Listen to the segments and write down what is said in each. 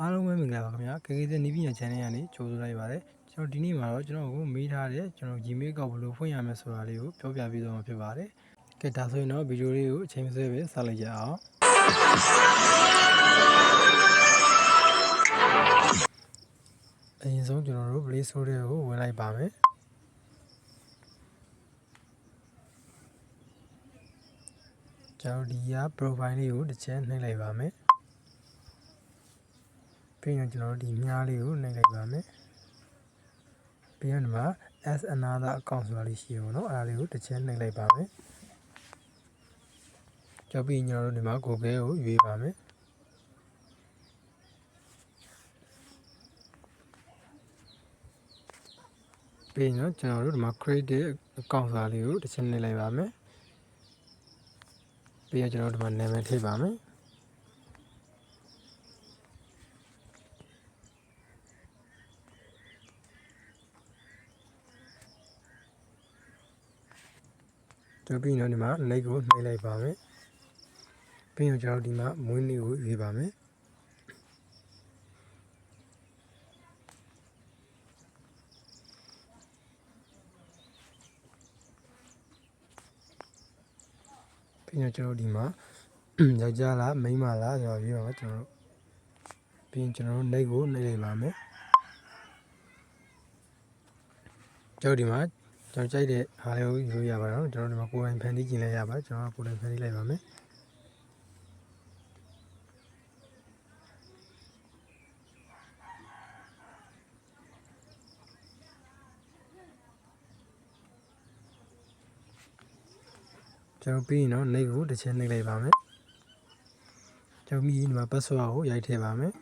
အားလုံးပဲမင်္ဂလာပါခင်ဗျာ KKZ နီးပညာ channel ကနေကြိုဆိုလိုက်ပါတယ်ကျွန်တော်ဒီနေ့မှာတော့ကျွန်တော်ကိုမေးထားတဲ့ကျွန်တော် Gmail ကောက်ဘယ်လိုဖွင့်ရမလဲဆိုတာလေးကိုပြောပြပေးသွားမှာဖြစ်ပါတယ်ကဲဒါဆိုရင်တော့ဗီဒီယိုလေးကိုအချိန်မဆွဲပဲစလိုက်ကြအောင်အရင်ဆုံးကျွန်တော်တို့ Play Store ကိုဝင်လိုက်ပါမယ်ကျွန်တော်ဒီက profile လေးကိုတစ်ချက်နှိပ်လိုက်ပါမယ်ပြီးရင်ကျွန်တော်တို့ဒီမြားလေးကိုနှိပ်လိုက်ပါမယ်ပြီးရင်ဒီမှာ as another account ဆိုတာလေးရှိရပါတော့အဲ့ဒါလေးကိုတစ်ချက်နှိပ်လိုက်ပါမယ်ကြောက်ပြီးကျွန်တော်တို့ဒီမှာ Google ကိုရွေးပါမယ်ပြီးရင်ကျွန်တော်တို့ဒီမှာ create account ဆိုတာလေးကိုတစ်ချက်နှိပ်လိုက်ပါမယ်ပြီးရင်ကျွန်တော်တို့ဒီမှာနာမည်ထည့်ပါမယ်ကြောက်ပြီးတော့ဒီမှာ like ကိုနှိပ်လိုက်ပါမယ်ပြီးရင်ကျွန်တော်ဒီမှာမွေးနေ့ကိုရွေးပါမယ်ပြီးရင်ကျွန်တော်ဒီမှာယောက်ျားလားမိန်းမလားဆိုတော့ရွေးပါမယ်ကျွန်တော်ပြီးရင်ကျွန်တော်တို့ like ကိုနှိပ်လိုက်ပါမယ်ကျွန်တော်ဒီမှာကျွန်တော်ကြိုက်တဲ့ဟာလေးကိုရွေးရပါတော့ကျွန်တော်ဒီမှာကိုယ်တိုင်ဖန်တီးကျင်လိုက်ရပါတယ်ကျွန်တော်ကိုယ်တိုင်ဖန်တီးလိုက်ပါမယ်ကျွန်တော်ပြီးရင်တော့ next ကိုတစ်ချက်နှိပ်လိုက်ပါမယ်ကျွန်တော်ဒီမှာ password ကိုရိုက်ထည့်ပါမယ်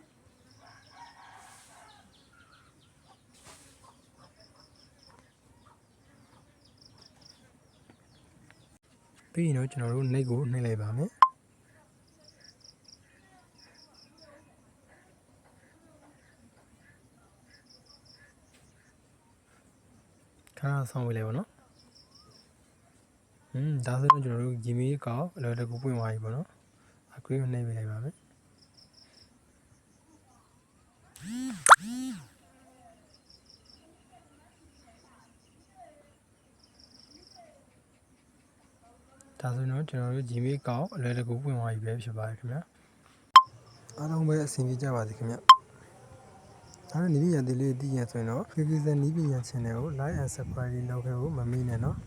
ပြီးရင်တော့ကျွန်တော်တို့ next ကိုနှိပ်လိုက်ပါမယ်ခါဆောင်ဝေးလိုက်ပါနော်ဒါဆိုတော့ကျွန်တော်တို့ Gmail ကောအလွယ်တကူပွင့်သွားပြီပေါ့နော်အခုနှိပ်ပေးလိုက်ပါမယ်ဒါဆိုတော့ကျွန်တော်တို့ Gmail ကောအလွယ်တကူပွင့်သွားပြီပဲဖြစ်ပါတယ်ခင်ဗျာအားလုံးပဲအဆင်ပြေကြပါစေခင်ဗျာဒါနဲ့နီးပညာသေးလေးသိရဆိုရင်တော့ KKZ နီးပညာ channel ကို like and subscribe လုပ်ခဲ့ဖို့မမေ့နဲ့နော်